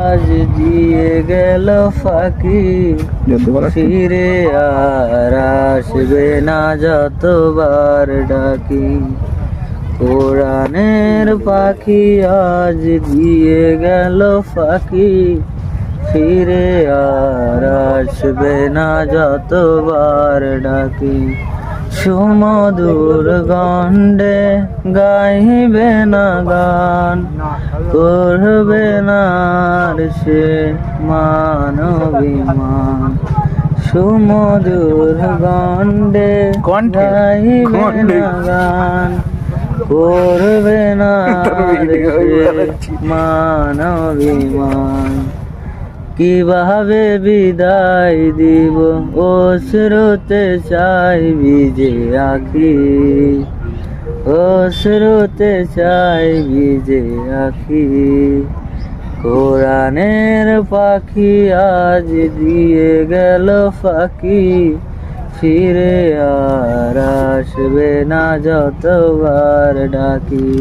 আজ দিয়ে গেল ফাঁকি, ফিরে আর আসবে না যতবার ডাকি। কোরআনের পাখি আজ দিয়ে গেল ফাঁকি, ফিরে আর আসবে না যতবার ডাকি। সুমধুর গণ্ডে গাইবে না গান, করবে না আর সে মানবিমান। সুমধুর গণ্ডে গাইবে না গান, করবে না আর সে মানবিমান। কিভাবে বিদায় দিব অশ্রুতে চাই ভিজে আঁখি, অশ্রুতে চাই ভিজে আঁখি। কোরআনের পাখি আজ দিয়ে গেল ফাঁকি, ফিরে আর আসবে না যতবার ডাকি।